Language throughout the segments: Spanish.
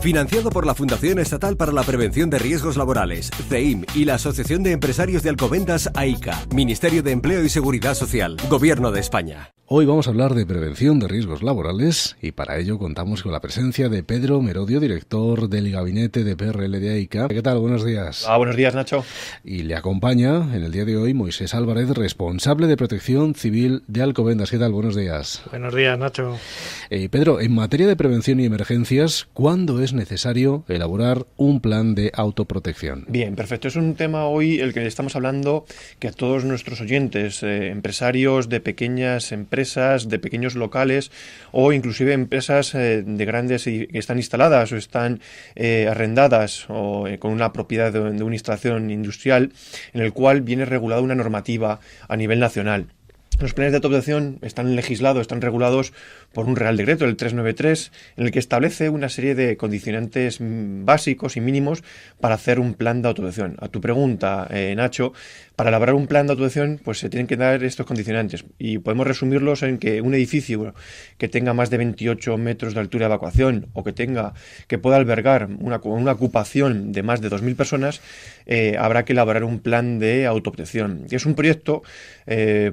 Financiado por la Fundación Estatal para la Prevención de Riesgos Laborales, CEIM, y la Asociación de Empresarios de Alcobendas, AICA, Ministerio de Empleo y Seguridad Social, Gobierno de España. Hoy vamos a hablar de prevención de riesgos laborales y para ello contamos con la presencia de Pedro Merodio, director del gabinete de PRL de AICA. ¿Qué tal? Buenos días. Buenos días, Nacho. Y le acompaña en el día de hoy Moisés Álvarez, responsable de Protección Civil de Alcobendas. ¿Qué tal? Buenos días. Buenos días, Nacho. Pedro, en materia de prevención y emergencias, ¿cuándo es necesario elaborar un plan de autoprotección? Bien, perfecto. Es un tema hoy el que estamos hablando que a todos nuestros oyentes, empresarios de pequeñas empresas, de pequeños locales o inclusive empresas de grandes que están instaladas o están arrendadas o con una propiedad de una instalación industrial en el cual viene regulada una normativa a nivel nacional. Los planes de autoprotección están legislados, están regulados por un Real Decreto, el 393, en el que establece una serie de condicionantes básicos y mínimos para hacer un plan de autoprotección. A tu pregunta, Nacho, para elaborar un plan de autoprotección pues se tienen que dar estos condicionantes y podemos resumirlos en que un edificio que tenga más de 28 metros de altura de evacuación o que pueda albergar una ocupación de más de 2.000 personas, habrá que elaborar un plan de autoprotección. Es un proyecto,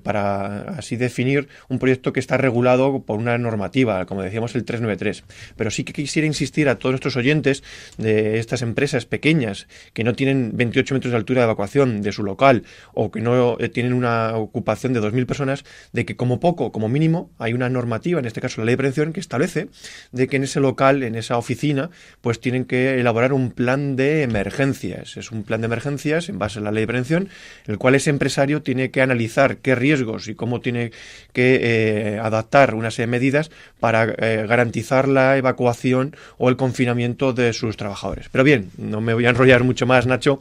para así definir, un proyecto que está regulado por una normativa, como decíamos, el 393. Pero sí que quisiera insistir a todos nuestros oyentes de estas empresas pequeñas que no tienen 28 metros de altura de evacuación de su local o que no tienen una ocupación de 2.000 personas, de que como poco, como mínimo, hay una normativa, en este caso la Ley de Prevención, que establece de que en ese local, en esa oficina, pues tienen que elaborar un plan de emergencias. Es un plan de emergencias en base a la Ley de Prevención, el cual ese empresario tiene que analizar qué riesgos y cómo tiene que adaptar una serie de medidas para garantizar la evacuación o el confinamiento de sus trabajadores. Pero bien, no me voy a enrollar mucho más, Nacho,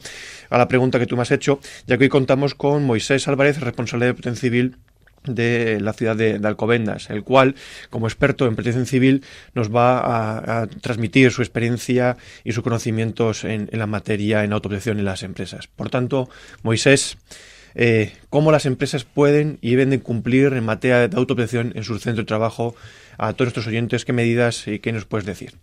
a la pregunta que tú me has hecho, ya que hoy contamos con Moisés Álvarez, responsable de Protección Civil de la ciudad de Alcobendas, el cual, como experto en protección civil, nos va a transmitir su experiencia y sus conocimientos en la materia en autoprotección en las empresas. Por tanto, Moisés, ¿cómo las empresas pueden y deben de cumplir en materia de autoprotección en su centro de trabajo? A todos nuestros oyentes, ¿qué medidas y qué nos puedes decir?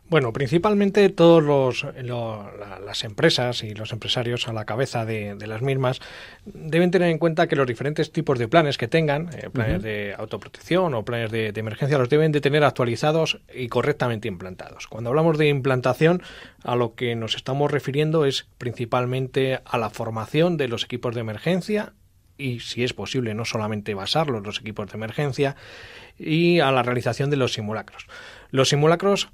Bueno, principalmente todos las empresas y los empresarios a la cabeza de las mismas deben tener en cuenta que los diferentes tipos de planes que tengan, planes de autoprotección o planes de emergencia, los deben de tener actualizados y correctamente implantados. Cuando hablamos de implantación, a lo que nos estamos refiriendo es principalmente a la formación de los equipos de emergencia y, si es posible, no solamente basarlos los equipos de emergencia, y a la realización de los simulacros. Los simulacros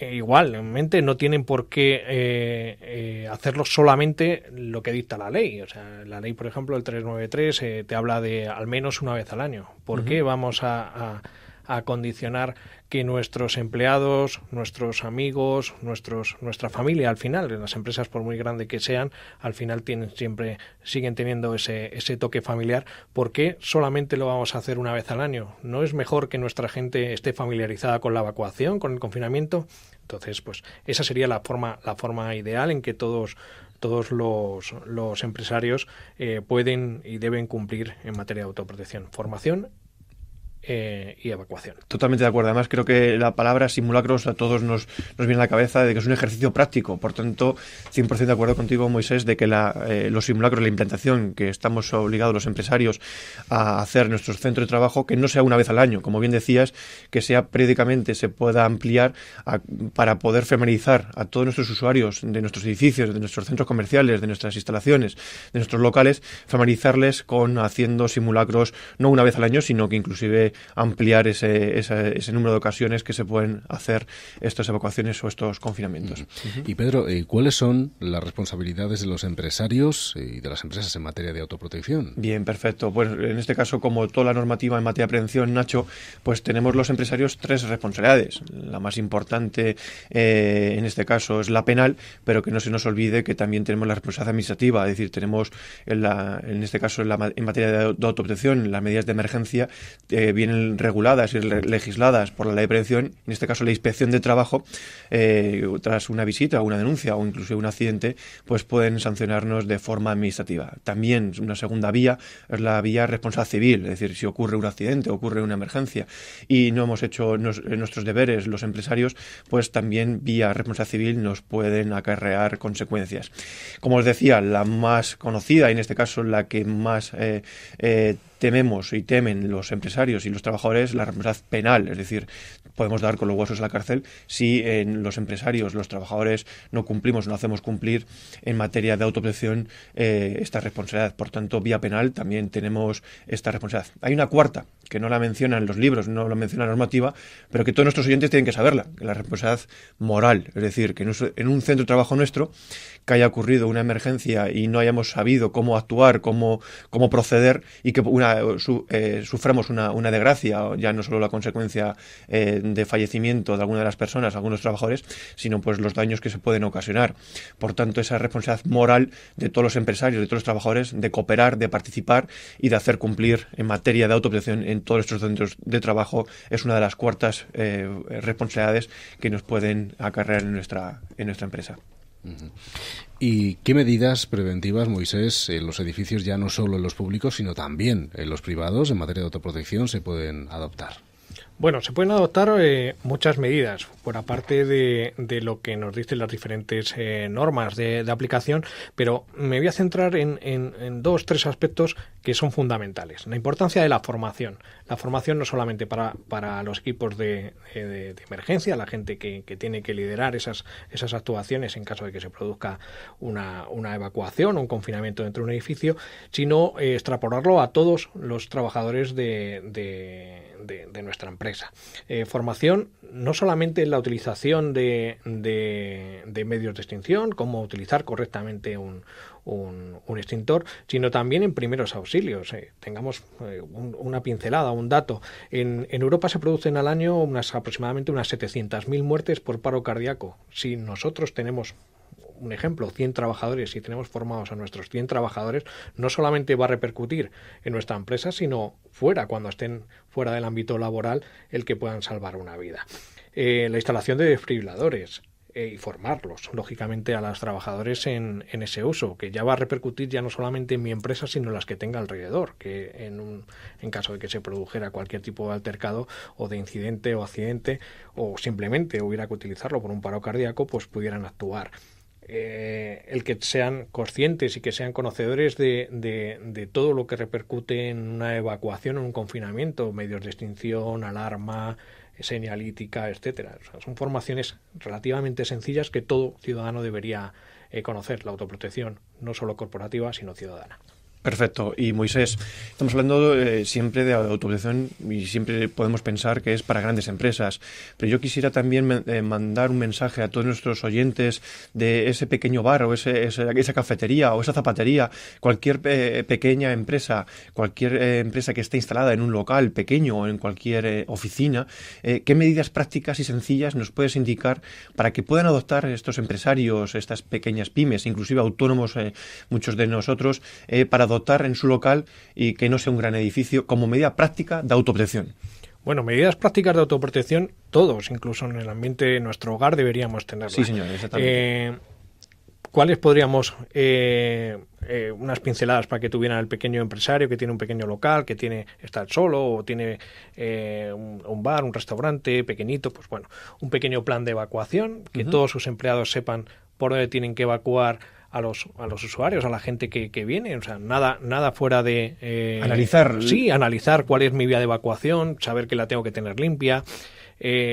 igualmente no tienen por qué hacerlo solamente lo que dicta la ley. O sea, la ley, por ejemplo, el 393 te habla de al menos una vez al año. ¿Por qué vamos a condicionar que nuestros empleados, nuestros amigos, nuestra familia, al final, en las empresas, por muy grande que sean, al final siguen teniendo ese toque familiar? ¿Por qué solamente lo vamos a hacer una vez al año? ¿No es mejor que nuestra gente esté familiarizada con la evacuación, con el confinamiento? Entonces, pues esa sería la forma ideal en que todos los empresarios pueden y deben cumplir en materia de autoprotección, formación y evacuación. Totalmente de acuerdo. Además, creo que la palabra simulacros a todos nos viene a la cabeza de que es un ejercicio práctico. Por tanto, 100% de acuerdo contigo, Moisés, de que los simulacros, la implantación que estamos obligados los empresarios a hacer en nuestros centros de trabajo, que no sea una vez al año, como bien decías, que sea periódicamente, se pueda ampliar para poder familiarizar a todos nuestros usuarios de nuestros edificios, de nuestros centros comerciales, de nuestras instalaciones, de nuestros locales, familiarizarles con haciendo simulacros no una vez al año, sino que inclusive ampliar ese número de ocasiones que se pueden hacer estas evacuaciones o estos confinamientos. Y Pedro, ¿cuáles son las responsabilidades de los empresarios y de las empresas en materia de autoprotección? Bien, perfecto. Pues en este caso, como toda la normativa en materia de prevención, Nacho, pues tenemos los empresarios 3 responsabilidades. La más importante en este caso es la penal, pero que no se nos olvide que también tenemos la responsabilidad administrativa, es decir, tenemos en este caso en materia de autoprotección, las medidas de emergencia, viene vienen reguladas y legisladas por la Ley de Prevención, en este caso la Inspección de Trabajo, tras una visita o una denuncia o incluso un accidente, pues pueden sancionarnos de forma administrativa. También una segunda vía es la vía responsabilidad civil, es decir, si ocurre un accidente, ocurre una emergencia y no hemos hecho nuestros deberes los empresarios, pues también vía responsabilidad civil nos pueden acarrear consecuencias. Como os decía, la más conocida, y en este caso la que más tememos y temen los empresarios y los trabajadores, la responsabilidad penal, es decir, podemos dar con los huesos a la cárcel si los empresarios, los trabajadores no cumplimos, no hacemos cumplir en materia de autoprotección esta responsabilidad. Por tanto, vía penal también tenemos esta responsabilidad. Hay una cuarta, que no la mencionan los libros, no la menciona la normativa, pero que todos nuestros oyentes tienen que saberla, que la responsabilidad moral, es decir, que en un centro de trabajo nuestro que haya ocurrido una emergencia y no hayamos sabido cómo actuar, cómo proceder y que suframos una desgracia, ya no solo la consecuencia de fallecimiento de alguna de las personas, algunos trabajadores, sino pues los daños que se pueden ocasionar. Por tanto, esa responsabilidad moral de todos los empresarios, de todos los trabajadores, de cooperar, de participar y de hacer cumplir en materia de autoprotección en todos estos centros de trabajo es una de las cuartas responsabilidades que nos pueden acarrear en nuestra empresa. ¿Y qué medidas preventivas, Moisés, en los edificios, ya no solo en los públicos, sino también en los privados, en materia de autoprotección, se pueden adoptar? Bueno, se pueden adoptar muchas medidas, por aparte de lo que nos dicen las diferentes normas de aplicación, pero me voy a centrar en 2 o 3 aspectos que son fundamentales. La importancia de la formación. La formación no solamente para los equipos de emergencia, la gente que tiene que liderar esas actuaciones en caso de que se produzca una evacuación o un confinamiento dentro de un edificio, sino extrapolarlo a todos los trabajadores de nuestra empresa. Formación no solamente en la utilización de medios de extinción, cómo utilizar correctamente un extintor, sino también en primeros auxilios. Tengamos una pincelada, un dato. En Europa se producen al año aproximadamente unas 700.000 muertes por paro cardíaco. Si nosotros tenemos un ejemplo, 100 trabajadores, si tenemos formados a nuestros 100 trabajadores, no solamente va a repercutir en nuestra empresa, sino fuera, cuando estén fuera del ámbito laboral, el que puedan salvar una vida. La instalación de desfibriladores y formarlos, lógicamente, a los trabajadores en ese uso, que ya va a repercutir ya no solamente en mi empresa, sino en las que tenga alrededor, que en caso de que se produjera cualquier tipo de altercado o de incidente o accidente, o simplemente hubiera que utilizarlo por un paro cardíaco, pues pudieran actuar. El que sean conscientes y que sean conocedores de todo lo que repercute en una evacuación, en un confinamiento, medios de extinción, alarma, señalítica, etcétera. O sea, son formaciones relativamente sencillas que todo ciudadano debería conocer, la autoprotección no solo corporativa, sino ciudadana. Perfecto. Y Moisés, estamos hablando siempre de autoprotección y siempre podemos pensar que es para grandes empresas, pero yo quisiera también mandar un mensaje a todos nuestros oyentes de ese pequeño bar o esa cafetería o esa zapatería, cualquier pequeña empresa, cualquier empresa que esté instalada en un local pequeño o en cualquier oficina, ¿qué medidas prácticas y sencillas nos puedes indicar para que puedan adoptar estos empresarios, estas pequeñas pymes, inclusive autónomos, muchos de nosotros, para adoptar en su local y que no sea un gran edificio como medida práctica de autoprotección? Bueno, medidas prácticas de autoprotección, todos, incluso en el ambiente de nuestro hogar, deberíamos tenerlas. Sí, señor, exactamente. ¿Cuáles podríamos, unas pinceladas para que tuviera el pequeño empresario que tiene un pequeño local, que está solo o tiene un bar, un restaurante pequeñito? Pues bueno, un pequeño plan de evacuación, que todos sus empleados sepan por dónde tienen que evacuar a los usuarios, a la gente que viene, o sea, nada fuera de... analizar. Sí, analizar cuál es mi vía de evacuación, saber que la tengo que tener limpia,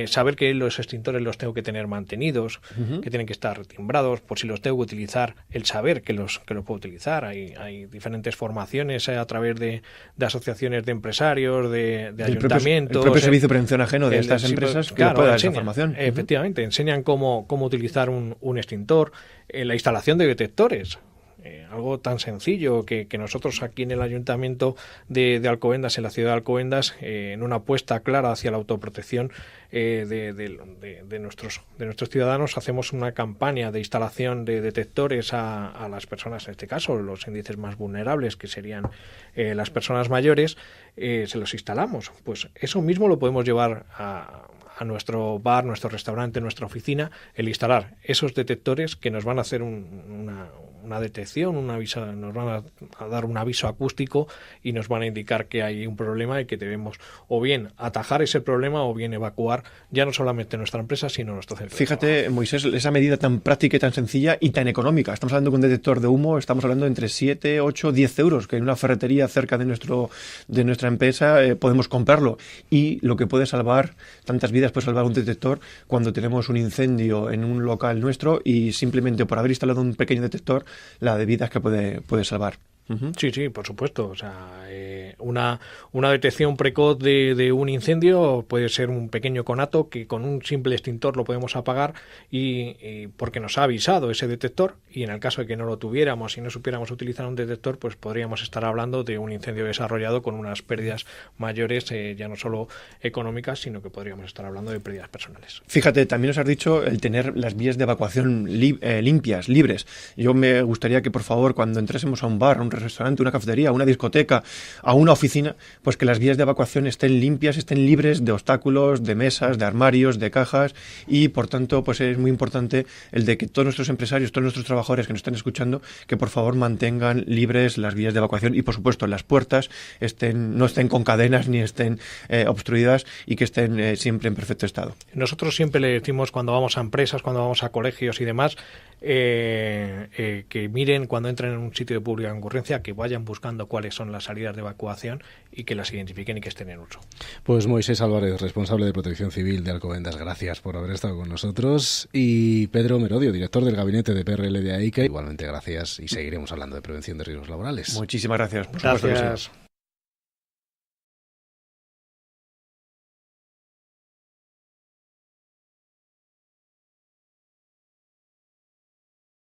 saber que los extintores los tengo que tener mantenidos, que tienen que estar timbrados, por si los tengo que utilizar, el saber que los puedo utilizar. Hay diferentes formaciones a través de asociaciones de empresarios, de ayuntamientos. El propio Servicio de Prevención Ajeno de estas empresas que pueda dar esa formación. Efectivamente, enseñan cómo utilizar un extintor, la instalación de detectores. algo tan sencillo que nosotros aquí en el Ayuntamiento de Alcobendas, en la ciudad de Alcobendas, en una apuesta clara hacia la autoprotección de nuestros ciudadanos, hacemos una campaña de instalación de detectores a las personas, en este caso los índices más vulnerables, que serían las personas mayores, se los instalamos. Pues eso mismo lo podemos llevar a nuestro bar, nuestro restaurante, nuestra oficina, el instalar esos detectores que nos van a hacer una detección, un aviso, nos van a dar un aviso acústico y nos van a indicar que hay un problema y que debemos o bien atajar ese problema o bien evacuar ya no solamente nuestra empresa, sino nuestro centro. Fíjate, Moisés, esa medida tan práctica y tan sencilla y tan económica. Estamos hablando de un detector de humo, estamos hablando entre 7, 8, 10 euros, que en una ferretería cerca de nuestra empresa podemos comprarlo. Y lo que puede salvar, tantas vidas puede salvar un detector cuando tenemos un incendio en un local nuestro, y simplemente por haber instalado un pequeño detector, la de vidas que puede salvar. Sí, por supuesto. O sea, una detección precoz de un incendio puede ser un pequeño conato que con un simple extintor lo podemos apagar y porque nos ha avisado ese detector, y en el caso de que no lo tuviéramos y no supiéramos utilizar un detector, pues podríamos estar hablando de un incendio desarrollado con unas pérdidas mayores, ya no solo económicas, sino que podríamos estar hablando de pérdidas personales. Fíjate, también os has dicho el tener las vías de evacuación limpias, libres. Yo me gustaría que, por favor, cuando entrésemos a un bar, a un restaurante, una cafetería, una discoteca, a una oficina, pues que las vías de evacuación estén limpias, estén libres de obstáculos, de mesas, de armarios, de cajas, y por tanto pues es muy importante el de que todos nuestros empresarios, todos nuestros trabajadores que nos están escuchando, que por favor mantengan libres las vías de evacuación y por supuesto las puertas no estén con cadenas ni estén obstruidas, y que estén siempre en perfecto estado. Nosotros siempre le decimos, cuando vamos a empresas, cuando vamos a colegios y demás, que miren cuando entren en un sitio de pública concurrencia, que vayan buscando cuáles son las salidas de evacuación y que las identifiquen y que estén en uso. Pues Moisés Álvarez, responsable de Protección Civil de Alcobendas, gracias por haber estado con nosotros, y Pedro Merodio, director del gabinete de PRL de AICA, igualmente gracias, y seguiremos hablando de prevención de riesgos laborales. Muchísimas gracias. Gracias.